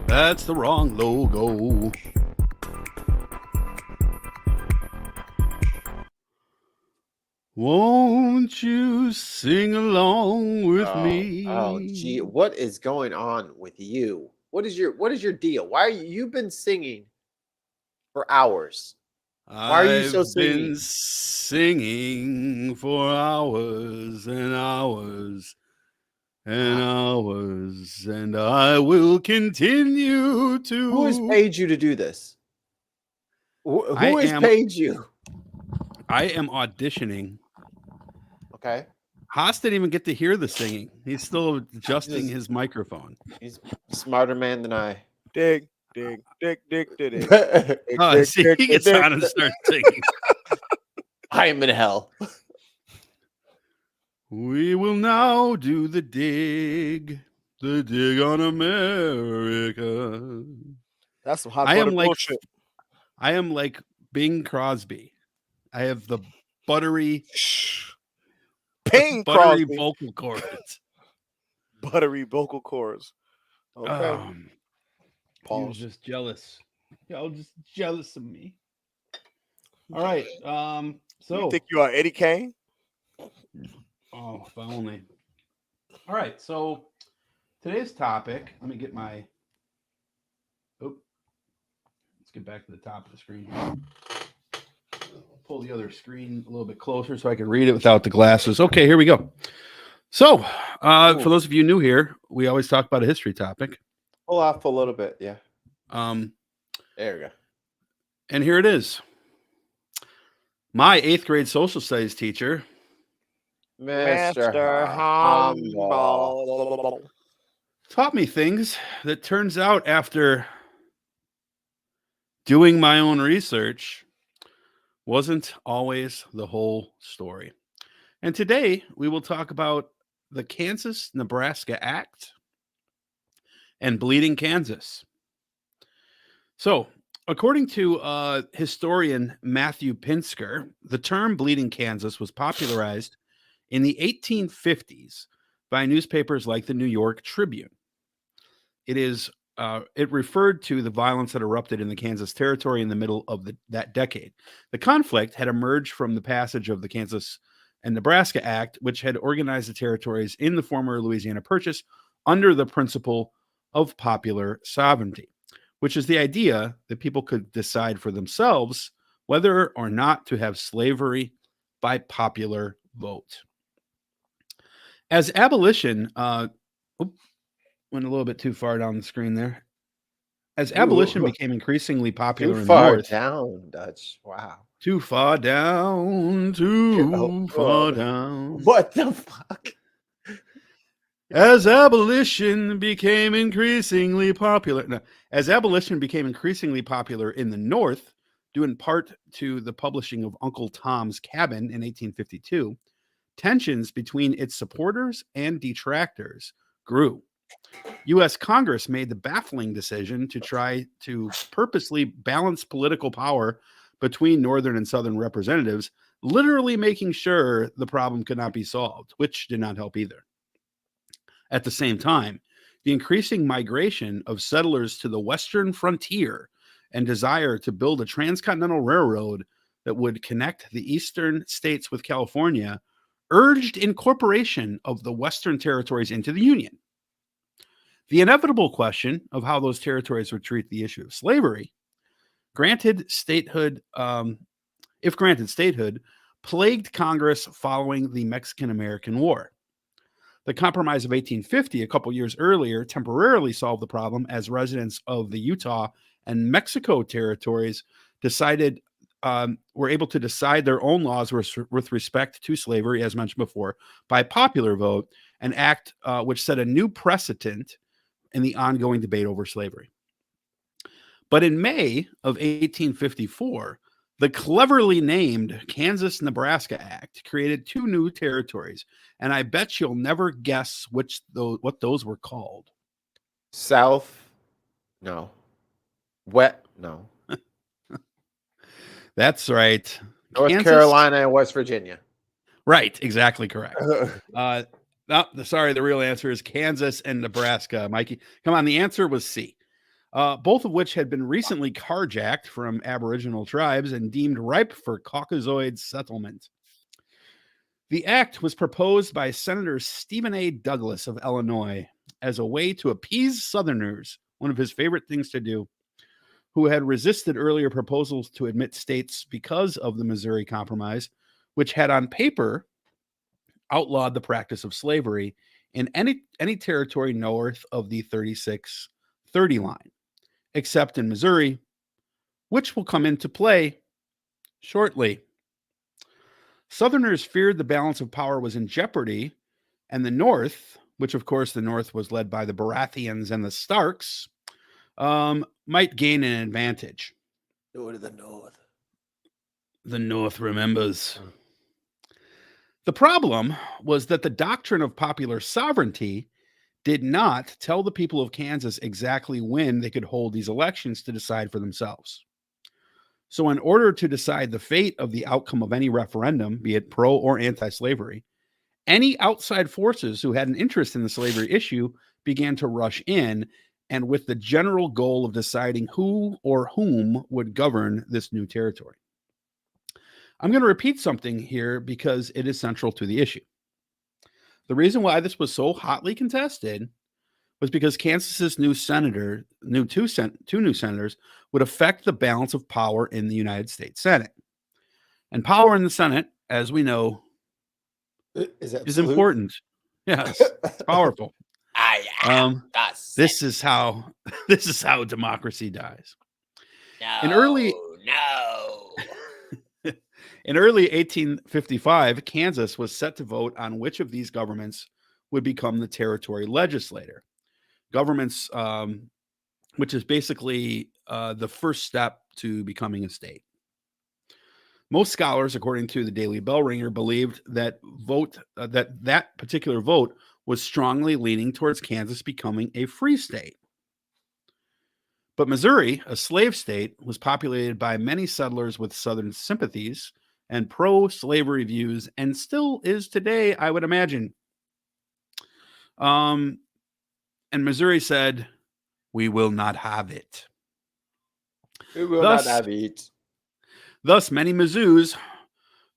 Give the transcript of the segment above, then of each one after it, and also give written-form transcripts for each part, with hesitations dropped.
That's the wrong logo. Won't you sing along with me? Oh, gee, what is going on with you? What is your deal? Why are you've been singing for hours? Why are you so I've been singy? singing for hours and hours and hours, and I will continue to. Who has paid you to do this? Who has paid you? I am auditioning. Okay. Haas didn't even get to hear the singing. He's still adjusting his microphone. He's a smarter man than I. Dig. See, he gets on and starts singing. I am in hell. We will now do the dig on America. That's some hot bullshit. I am like Bing Crosby. I have the buttery vocal cords. Buttery vocal cords. Okay. You're just jealous. Y'all just jealous of me. All right. So you think you are Eddie Kane? Oh, if only. All right. So today's topic. Let me get my. Let's get back to the top of the screen. Pull the other screen a little bit closer so I can read it without the glasses. Okay, here we go. So, for those of you new here, we always talk about a history topic. Pull off a little bit, yeah. There we go. And here it is. My 8th grade social studies teacher, Mr. Humble, taught me things that turns out after doing my own research wasn't always the whole story. And today we will talk about the Kansas-Nebraska Act and Bleeding Kansas. So, according to historian Matthew Pinsker, the term Bleeding Kansas was popularized in the 1850s by newspapers like the New York Tribune. It referred to the violence that erupted in the Kansas Territory in the middle of that decade. The conflict had emerged from the passage of the Kansas and Nebraska Act, which had organized the territories in the former Louisiana Purchase under the principle of popular sovereignty, which is the idea that people could decide for themselves whether or not to have slavery by popular vote. As abolition, went a little bit too far down the screen there. As abolition became increasingly popular in the North. Too far down, Dutch. Wow. Too far down, too far down. What the fuck? As abolition became increasingly popular. No, as abolition became increasingly popular in the North, due in part to the publishing of Uncle Tom's Cabin in 1852, tensions between its supporters and detractors grew. U.S. Congress made the baffling decision to try to purposely balance political power between Northern and Southern representatives, literally making sure the problem could not be solved, which did not help either. At the same time, the increasing migration of settlers to the western frontier and desire to build a transcontinental railroad that would connect the eastern states with California urged incorporation of the western territories into the Union. The inevitable question of how those territories would treat the issue of slavery, if granted statehood, plagued Congress following the Mexican-American War. The Compromise of 1850, a couple years earlier, temporarily solved the problem as residents of the Utah and Mexico territories decided were able to decide their own laws with respect to slavery, as mentioned before, by popular vote, an act which set a new precedent in the ongoing debate over slavery. But in May of 1854, the cleverly named Kansas-Nebraska Act created two new territories, and I bet you'll never guess what those were called. South, no. Wet, no. That's right. North Carolina and West Virginia. Right, exactly correct. Sorry, the real answer is Kansas and Nebraska. Mikey, come on, the answer was C. Both of which had been recently carjacked from Aboriginal tribes and deemed ripe for Caucasoid settlement. The act was proposed by Senator Stephen A. Douglas of Illinois as a way to appease Southerners, one of his favorite things to do, who had resisted earlier proposals to admit states because of the Missouri Compromise, which had on paper outlawed the practice of slavery in any territory north of the 36-30 line, except in Missouri, which will come into play shortly. Southerners feared the balance of power was in jeopardy, and the North, which of course the North was led by the Baratheons and the Starks, might gain an advantage. Go to the North. The North remembers. The problem was that the doctrine of popular sovereignty did not tell the people of Kansas exactly when they could hold these elections to decide for themselves. So in order to decide the fate of the outcome of any referendum, be it pro or anti-slavery, any outside forces who had an interest in the slavery issue began to rush in, and with the general goal of deciding who or whom would govern this new territory. I'm going to repeat something here because it is central to the issue. The reason why this was so hotly contested was because Kansas's two new senators would affect the balance of power in the United States Senate. And power in the Senate, as we know, is important. Yes, it's powerful. This is how democracy dies. In early 1855, Kansas was set to vote on which of these governments would become the territory legislator. Governments, which is basically the first step to becoming a state. Most scholars, according to the Daily Bell Ringer, believed that that particular vote was strongly leaning towards Kansas becoming a free state. But Missouri, a slave state, was populated by many settlers with Southern sympathies and pro-slavery views, and still is today, I would imagine. And Missouri said, "We will not have it." We will not have it. Thus, many Mizzous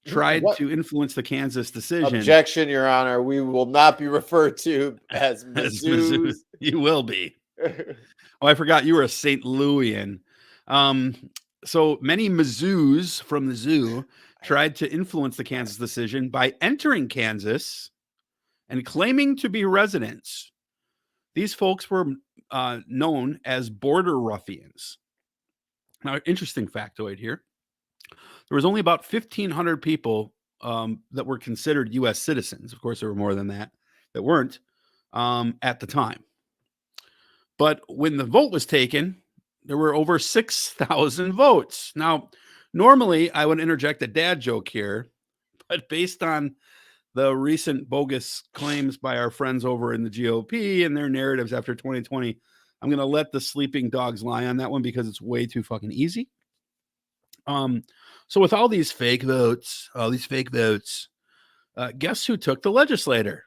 tried to influence the Kansas decision. Objection, Your Honor. We will not be referred to as Mizzous. You will be. Oh, I forgot you were a St. Louian. So many Mizzous from the zoo tried to influence the Kansas decision by entering Kansas and claiming to be residents. These folks were known as border ruffians. Now, interesting factoid here. There was only about 1,500 people that were considered U.S. citizens. Of course, there were more than that weren't at the time. But when the vote was taken, there were over 6,000 votes. Now, normally I would interject a dad joke here, but based on the recent bogus claims by our friends over in the GOP and their narratives after 2020, I'm going to let the sleeping dogs lie on that one because it's way too fucking easy. So with all these fake votes, guess who took the legislature?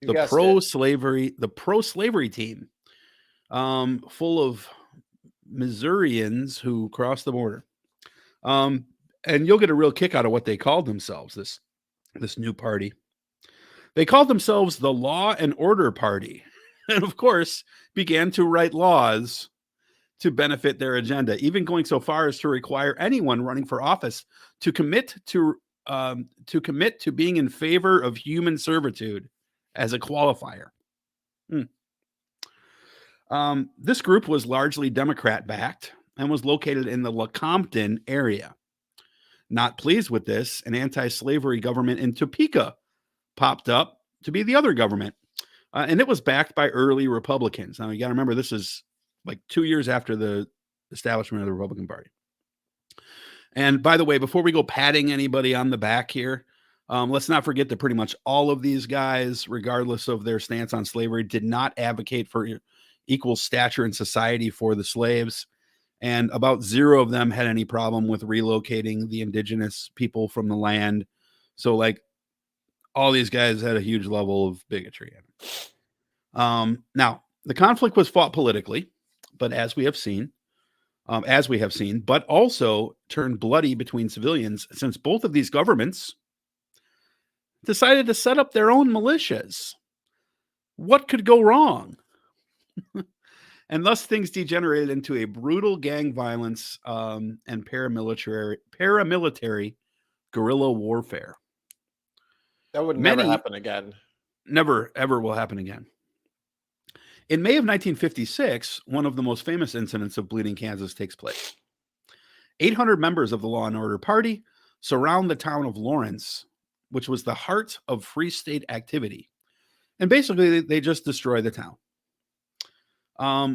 The pro-slavery team, full of Missourians who crossed the border. And you'll get a real kick out of what they called themselves, this new party. They called themselves the Law and Order Party, and of course began to write laws to benefit their agenda, even going so far as to require anyone running for office to commit to being in favor of human servitude as a qualifier. This group was largely Democrat-backed, and was located in the Lecompton area. Not pleased with this, an anti-slavery government in Topeka popped up to be the other government. And it was backed by early Republicans. Now, you got to remember, this is like 2 years after the establishment of the Republican Party. And by the way, before we go patting anybody on the back here, let's not forget that pretty much all of these guys, regardless of their stance on slavery, did not advocate for equal stature in society for the slaves. And about 0 of them had any problem with relocating the indigenous people from the land. So, like, all these guys had a huge level of bigotry. Now, the conflict was fought politically, but as we have seen, but also turned bloody between civilians, since both of these governments decided to set up their own militias. What could go wrong? And thus things degenerated into a brutal gang violence and paramilitary guerrilla warfare. That would never happen again. Never, ever will happen again. In May of 1956, one of the most famous incidents of Bleeding Kansas takes place. 800 members of the Law and Order Party surround the town of Lawrence, which was the heart of Free State activity. And basically, they just destroy the town.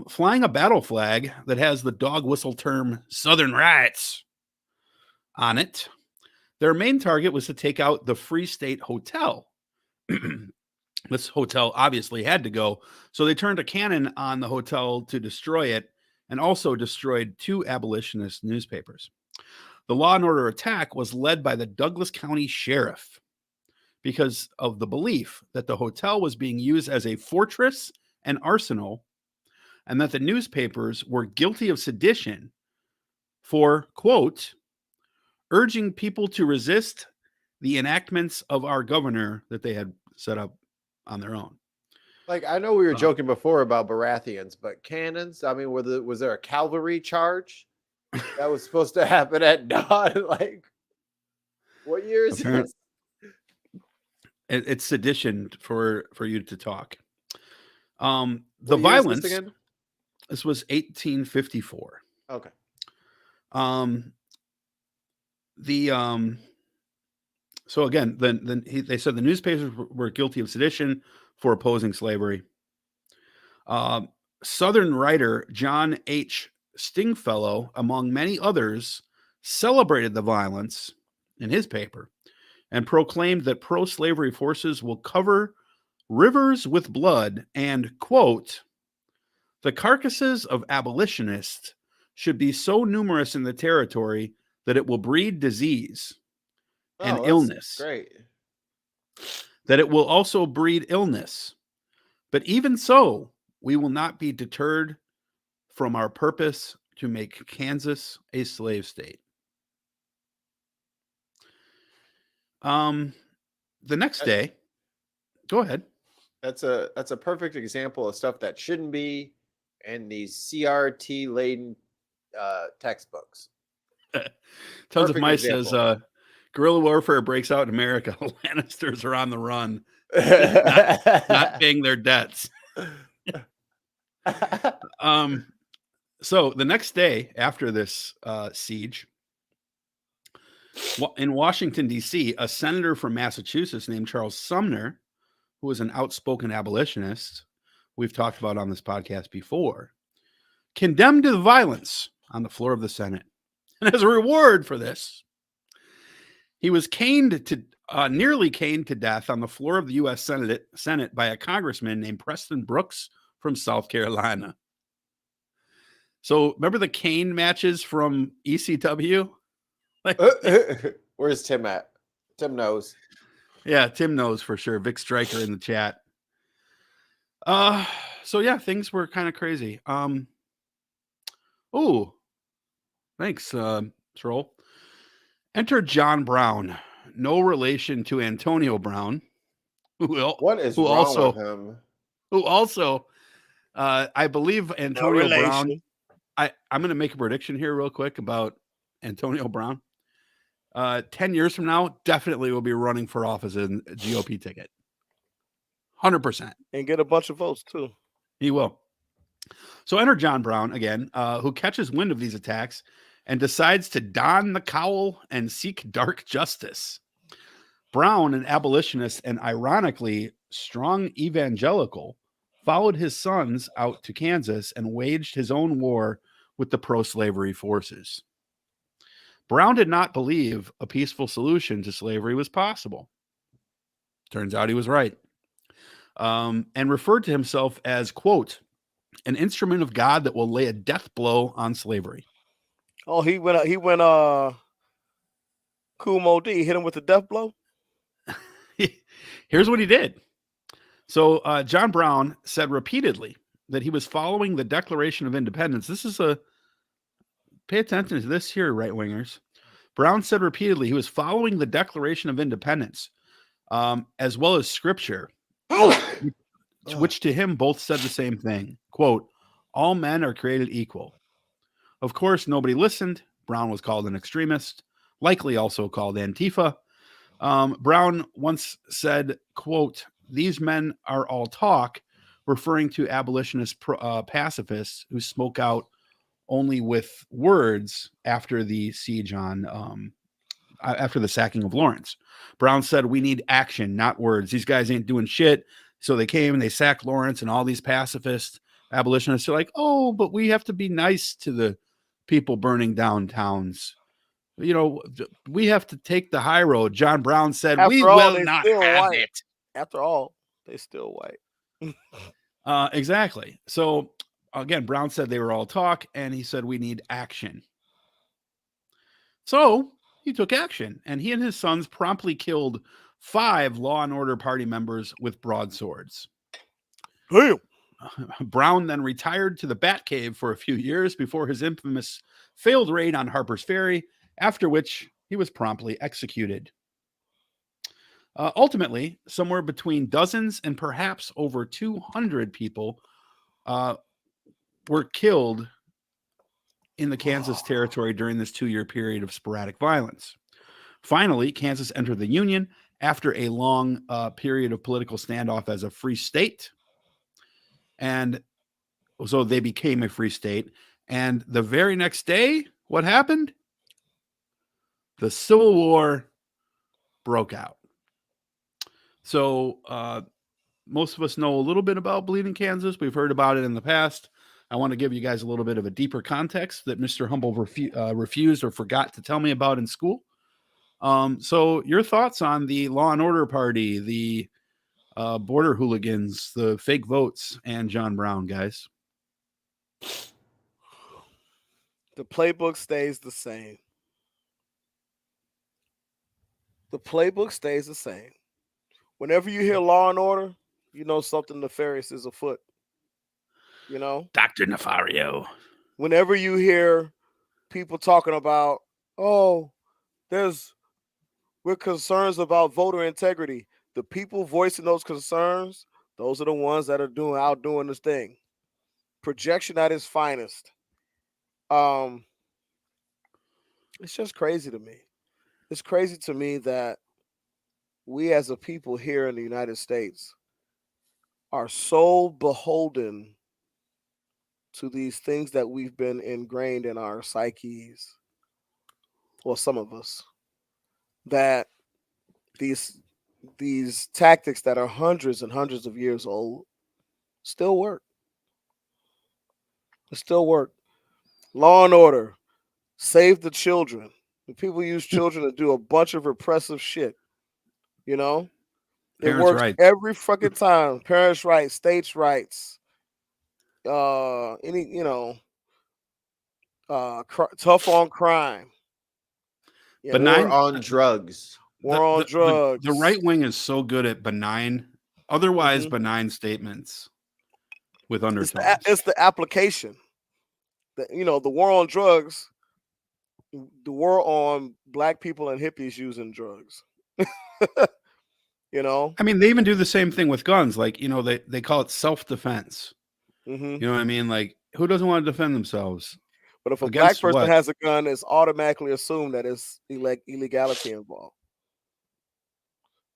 Flying a battle flag that has the dog whistle term Southern Rights on it, their main target was to take out the Free State Hotel. This hotel obviously had to go, so they turned a cannon on the hotel to destroy it, and also destroyed 2 abolitionist newspapers. The Law and Order attack was led by the Douglas County Sheriff because of the belief that the hotel was being used as a fortress and arsenal, and that the newspapers were guilty of sedition for, quote, urging people to resist the enactments of our governor that they had set up on their own. Like, I know we were joking before about Baratheons, but cannons, I mean, was there a cavalry charge that was supposed to happen at dawn? Like, what year is this? It's sedition for you to talk. The What year is violence, this again? This was 1854. Okay. So again, they said the newspapers were guilty of sedition for opposing slavery. Southern writer John H. Stringfellow, among many others, celebrated the violence in his paper and proclaimed that pro-slavery forces will cover rivers with blood and, quote, the carcasses of abolitionists should be so numerous in the territory that it will breed disease and illness. Great. That it will also breed illness. But even so, we will not be deterred from our purpose to make Kansas a slave state. The next day, go ahead. That's a perfect example of stuff that shouldn't be in these CRT laden textbooks. Tons of Mice says guerrilla warfare breaks out in America. Lannisters are on the run, not paying their debts. So the next day after this siege, in Washington, D.C., a senator from Massachusetts named Charles Sumner, who was an outspoken abolitionist, we've talked about on this podcast before, condemned the violence on the floor of the Senate. And as a reward for this, he was nearly caned to death on the floor of the U.S. Senate by a congressman named Preston Brooks from South Carolina. So remember the cane matches from ECW? Where's Tim at? Tim knows. Yeah, Tim knows for sure. Vic Stryker in the chat. So yeah, things were kind of crazy. Oh, thanks, Troll. Enter John Brown, no relation to Antonio Brown, what is wrong with him? Who also, I believe Antonio Brown. I'm going to make a prediction here real quick about Antonio Brown. 10 years from now, definitely will be running for office in a GOP ticket. 100%. And get a bunch of votes too. He will. So enter John Brown again, who catches wind of these attacks and decides to don the cowl and seek dark justice. Brown, an abolitionist and ironically strong evangelical, followed his sons out to Kansas and waged his own war with the pro-slavery forces. Brown did not believe a peaceful solution to slavery was possible. Turns out he was right. And referred to himself as, quote, an instrument of God that will lay a death blow on slavery. Oh, he went Cool Modi hit him with the death blow. Here's what he did. So John Brown said repeatedly that he was following the Declaration of Independence. Pay attention to this here, right wingers. Brown said repeatedly he was following the Declaration of Independence, as well as Scripture, which to him both said the same thing. Quote, all men are created equal. Of course, nobody listened. Brown was called an extremist, likely also called Antifa. Brown once said, quote, these men are all talk, referring to abolitionist pacifists who spoke out only with words after the siege on, after the sacking of Lawrence. Brown said, we need action, not words. These guys ain't doing shit. So they came and they sacked Lawrence, and all these pacifist abolitionists are like, oh, but we have to be nice to the people burning down towns. You know, we have to take the high road. John Brown said, we will not have it. After all, they still white. Exactly. So again, Brown said they were all talk, and he said we need action. So he took action, and he and his sons promptly killed 5 Law and Order Party members with broadswords. Damn. Brown then retired to the Batcave for a few years before his infamous failed raid on Harper's Ferry, after which he was promptly executed. Ultimately, somewhere between dozens and perhaps over 200 people were killed in the Kansas territory during this 2-year period of sporadic violence. Finally, Kansas entered the Union after a long period of political standoff as a free state. And so they became a free state. And the very next day, what happened? The Civil War broke out. So most of us know a little bit about Bleeding Kansas. We've heard about it in the past. I want to give you guys a little bit of a deeper context that Mr. Humble refused or forgot to tell me about in school. So your thoughts on the Law and Order Party, the border hooligans, the fake votes, and John Brown, guys? The playbook stays the same. The playbook stays the same. Whenever you hear Law and Order, you know something nefarious is afoot. You know? Dr. Nefario. Whenever you hear people talking about, oh, we're concerns about voter integrity. The people voicing those concerns, those are the ones that are outdoing this thing. Projection at its finest. It's just crazy to me. It's crazy to me that we as a people here in the United States are so beholden to these things that we've been ingrained in our psyches, well, some of us, that these tactics that are hundreds and hundreds of years old still work. It still work. Law and Order, save the children. People use children to do a bunch of repressive shit. You know, it works every fucking time. Parents' rights, states' rights, tough on crime. Benign on drugs. War on drugs. The right wing is so good at otherwise benign statements with undertones. It's the application. The war on drugs, the war on black people and hippies using drugs. I mean, they even do the same thing with guns. Like, they call it self-defense. Mm-hmm. You know what I mean? Like, who doesn't want to defend themselves? But if a black person has a gun, it's automatically assumed that it's illegality involved.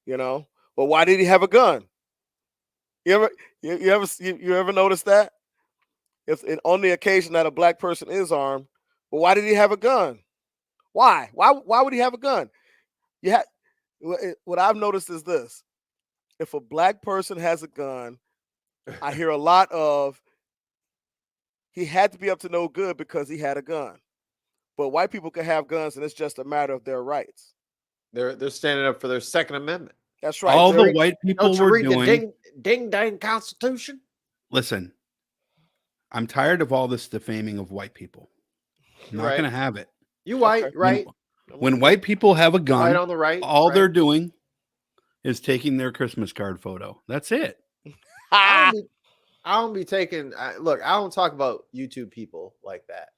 Well, why did he have a gun? You ever notice that? on the occasion that a black person is armed, well, why did he have a gun? Why? Why would he have a gun? What I've noticed is this: if a black person has a gun, I hear a lot of he had to be up to no good because he had a gun. But white people can have guns, and it's just a matter of their rights. They're standing up for their Second Amendment. That's right. All the read- white people Don't you were read doing. the ding dang Constitution? Listen, I'm tired of all this defaming of white people. I'm not Right. going to have it. You white, Okay. right? When white people have a gun, Right on the right. all right. they're doing is taking their Christmas card photo. That's it. I don't be taking. Look, I don't talk about YouTube people like that.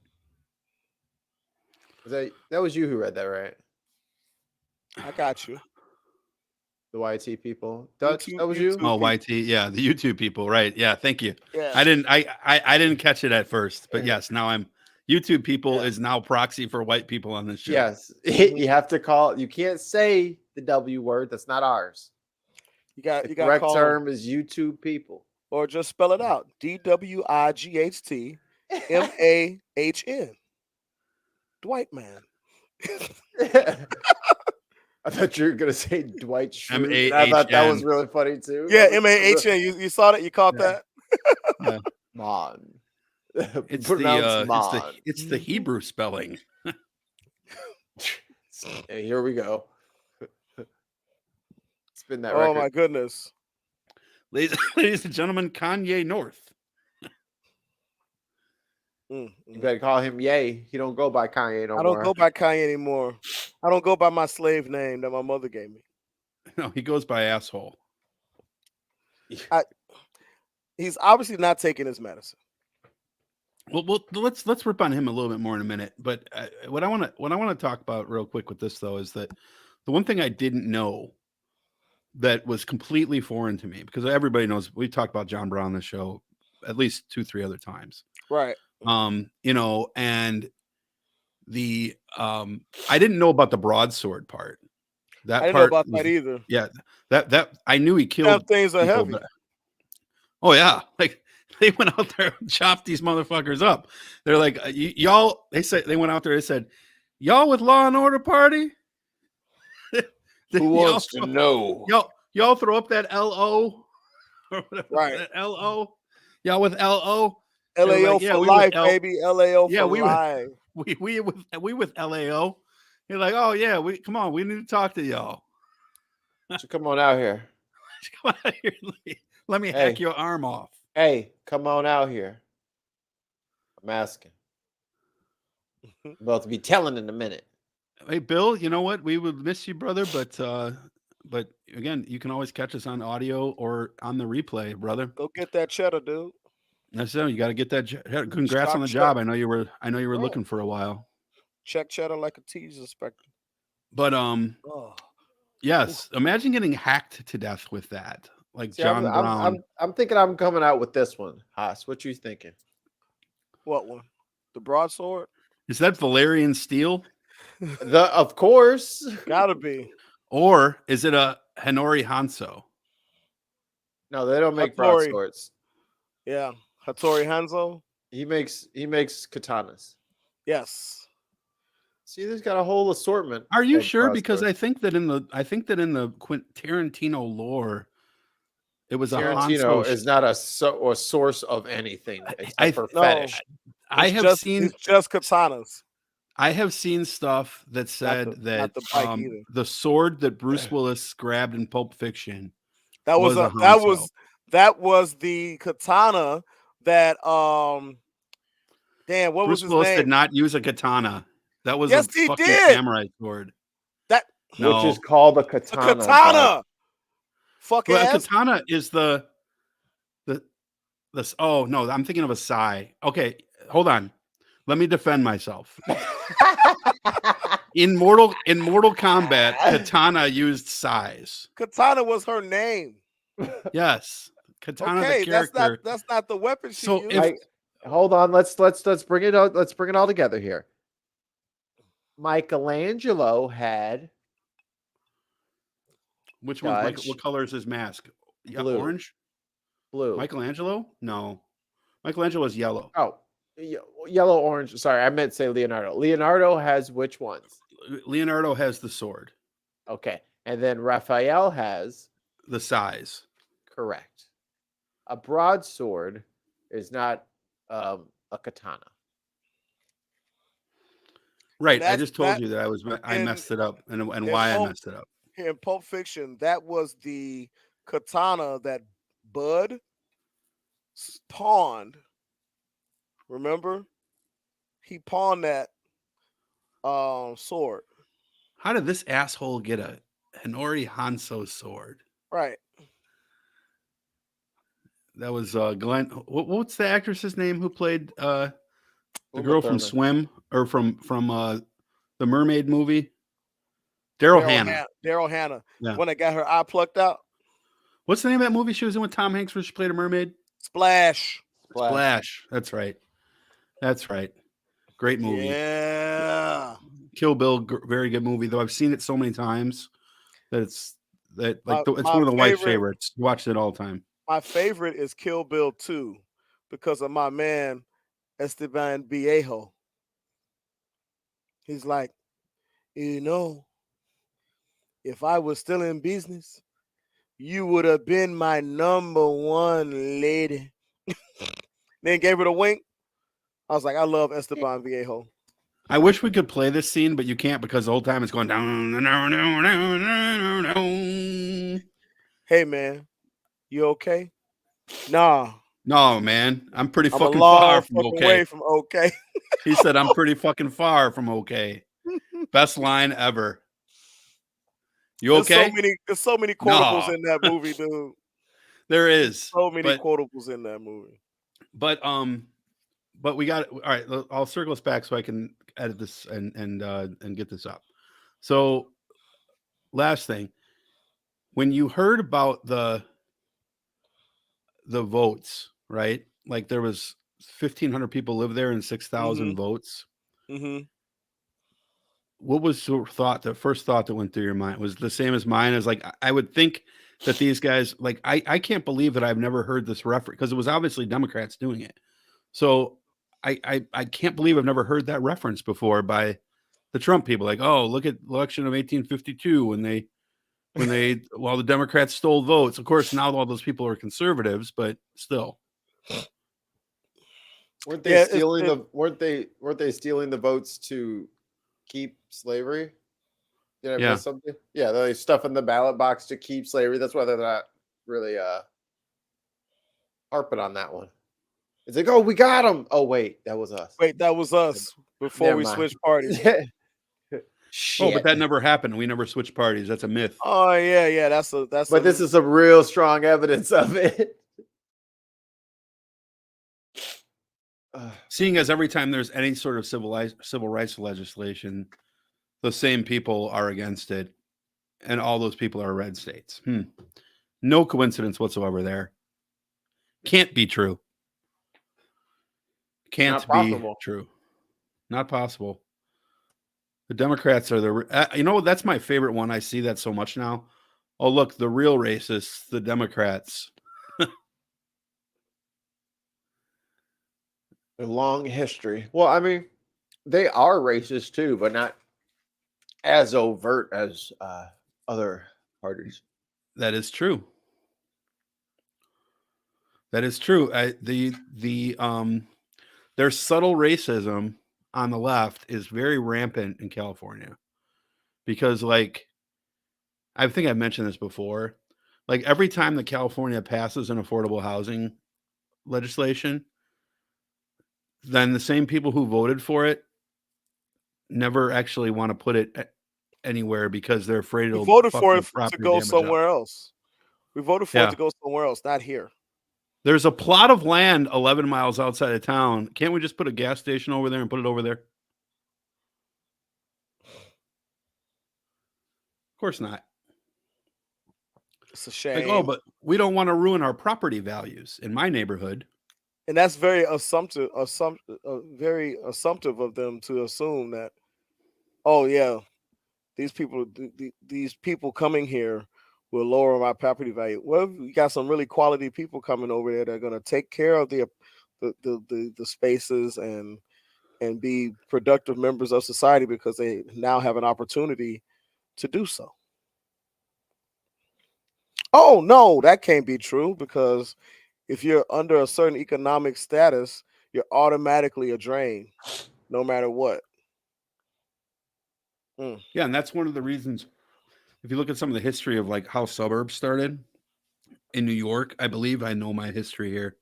That was you who read that, right? I got you. The YT people. Dutch, YouTube- that was you. YouTube. Oh, YT, yeah, the YouTube people, right? Yeah, thank you. Yeah. I didn't catch it at first, but yes, now I'm YouTube people Yeah. is now proxy for white people on this show. Yes, you have to call. You can't say the W word. That's not ours. You got The to correct call term is YouTube people. or just spell it out. DWIGHT MAHN. Dwight man. I thought you were gonna say Dwight Schrute. and M-A-H-N. I thought that was really funny too. Yeah, That was MAHN. You saw that? You caught Yeah. that? Mon. It's Pronounced Mon. it's the Hebrew spelling. Hey, here we go. Spin that Oh record. my goodness. Ladies and gentlemen, Kanye North. You better call him Ye. He don't go by Kanye no more. I don't go by Kanye anymore. I don't go by my slave name that my mother gave me. No, he goes by asshole. He's obviously not taking his medicine. Well, let's rip on him a little bit more in a minute. But what I want to talk about real quick with this though is that the one thing I didn't know that was completely foreign to me, because everybody knows we talked about John Brown on the show at least 2-3 other times. Right. And the I didn't know about the broadsword part. That I didn't part know about was- that either. Yeah, that I knew he Damn killed. things are people, heavy. but- Oh yeah, like they went out there and chopped these motherfuckers up. They're like, y'all. They said they went out there. They said, y'all with Law and Order party. Who wants to know? Y'all throw up that LO or whatever. Right. That LO. Y'all with LO. LAO like, yeah, for we life, with L- baby. LAO Yeah, for we with- life. We with LAO. You're like, oh yeah, come on, we need to talk to y'all. So come on out here. Come out here, let me Hey. hack your arm off. Hey, come on out here. I'm asking. I'm about to be telling in a minute. Hey Bill, you know what? We would miss you, brother, but again, you can always catch us on audio or on the replay, brother. Go get that cheddar, dude. That's it. You got to get that. Congrats on the Stock job. check. I know you were Right. looking for a while, Check cheddar like a tease inspector. but Oh. yes. Imagine getting hacked to death with that, like See, John Brown. I'm thinking I'm coming out with this one. Haas, what you thinking? What one? The broadsword? Is that Valerian steel, Of course. Gotta be. or is it a Hanori Hanzo? No, they don't make Hattori. broadswords. Yeah. Hattori Hanzo? He makes katanas. Yes. See, there's got a whole assortment. Are you of sure? Because broadswords. I think that in the Tarantino lore, it was a Tarantino Hanzo. is not a source of anything except I- for no. fetish. I It's have just, seen it's just katanas. I have seen stuff that said not that the bike either. the sword that Bruce Willis grabbed in Pulp Fiction. That was, was a that Hanzo. was the katana that damn, what Bruce was his Willis name? did not use a katana. That was Yes, a he fucking did. samurai sword. That No, Which is called a a katana. katana. Fuck well, a ass. katana is the oh no, I'm thinking of a sai. Okay, hold on. Let me defend myself. In Mortal Kombat, katana used sais. Katana was her name. Yes, katana Okay, the character. that's not the weapon she So used. if- Hold on, let's bring it out. Let's bring it all together here. Michelangelo had Which one? Dodge. What color is his mask? Yeah, Blue. orange. blue. Michelangelo? No. Michelangelo was yellow. Oh, yellow, orange. Sorry, I meant to say Leonardo. Leonardo has which ones? Leonardo has the sword, Okay. And then Raphael has, the size. correct. A broadsword is not a katana. Right. I That's just told that you that I in messed it up and in why I Pulp messed it up. in Pulp Fiction. That was the katana that Bud pawned. Remember, he pawned that sword. How did this asshole get a Honori Hanzo sword? Right. That was Glenn. What's the actress's name who played the Uma girl from Thurman. Swim or from the Mermaid movie? Daryl Hannah. Daryl Hannah. Yeah. When I got her eye plucked out. What's the name of that movie she was in with Tom Hanks where she played a mermaid? Splash. Splash. That's right. That's right. Great movie. Yeah. Kill Bill, very good movie. Though I've seen it so many times that it's My one of the wife's favorite favorites. Watched it all the time. my favorite is Kill Bill 2 because of my man Esteban Viejo. He's like, if I was still in business, you would have been my number one lady. Then gave it a wink. I was like, I love Esteban Viejo. I wish we could play this scene, but you can't because the whole time it's going down. Hey man, you okay? Nah, No, man, I'm pretty I'm a fucking long far from fucking okay. way from okay. He said, "I'm pretty fucking far from okay." Best line ever. You okay? There's so many quotables No. in that movie, dude. There is So many but quotables in that movie. but we got all right. I'll circle us back so I can edit this and get this up. So last thing, when you heard about the votes, right? Like there was 1,500 people live there and 6,000 votes. Mm-hmm. What was your thought? The first thought that went through your mind was the same as mine. As like I would think that these guys, like I can't believe that I've never heard this reference because it was obviously Democrats doing it. So I can't believe I've never heard that reference before by the Trump people. Like, oh, look at election of 1852 when the Democrats stole votes. Of course, now all those people are conservatives, but still. Weren't they stealing the votes to keep slavery? Did I miss something? Yeah, they stuff in the ballot box to keep slavery. That's why they're not really harping on that one. It's like, oh, we got them. Oh, wait, that was us. Wait, that was us before Never we mind. switched parties. Shit. Oh, but that never happened. We never switched parties. That's a myth. Oh yeah. That's. But this is some real strong evidence of it. Seeing as every time there's any sort of civil rights legislation, the same people are against it, and all those people are red states. No coincidence whatsoever there. Can't be true. Can't be true. Not possible. The Democrats are that's my favorite one. I see that so much now. Oh, look, the real racists, the Democrats. A long history. Well, I mean, they are racist too, but not as overt as other parties. That is true. That is true. Their subtle racism on the left is very rampant in California because, like, I think I've mentioned this before. Like, every time that California passes an affordable housing legislation, then the same people who voted for it never actually want to put it anywhere because they're afraid it'll voted for fucking it to property go damage up. somewhere else. We voted for it to go somewhere else, not here. There's a plot of land 11 miles outside of town. Can't we just put a gas station over there and put it over there? Of course not. It's a shame. Like, oh, but we don't want to ruin our property values in my neighborhood. And that's very assumptive of them to assume that, oh yeah, these people coming here will lower my property value. Well, we got some really quality people coming over there that are going to take care of the the spaces and be productive members of society because they now have an opportunity to do so. Oh no, that can't be true because if you're under a certain economic status, you're automatically a drain, no matter what. Mm. Yeah, and that's one of the reasons. If you look at some of the history of like how suburbs started in New York, I believe I know my history here,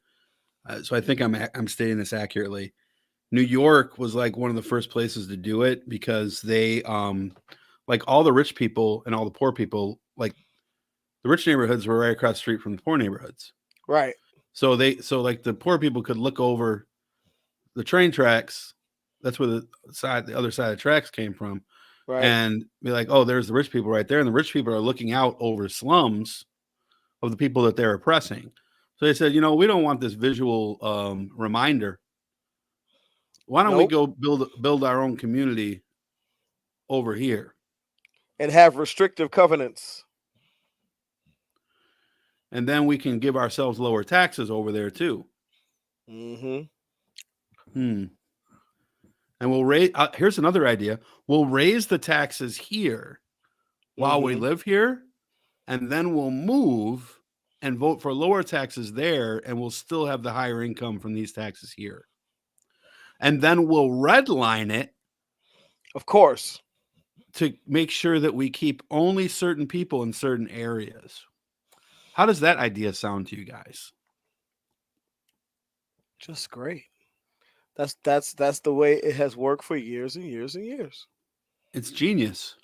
so I think I'm stating this accurately. New York was like one of the first places to do it because they like all the rich people and all the poor people, like the rich neighborhoods were right across the street from the poor neighborhoods. Right, So like the poor people could look over the train tracks. That's where the other side of the tracks came from, right. and be like, oh, there's the rich people right there, and the rich people are looking out over slums of the people that they're oppressing. So they said, you know, we don't want this visual reminder. Why don't we Nope. go build our own community over here? And have restrictive covenants. And then we can give ourselves lower taxes over there too. Mm-hmm. And we'll raise. Here's another idea: we'll raise the taxes here while we live here, and then we'll move and vote for lower taxes there, and we'll still have the higher income from these taxes here. And then we'll redline it, of course, to make sure that we keep only certain people in certain areas. How does that idea sound to you guys? Just great. That's the way it has worked for years and years and years. It's genius.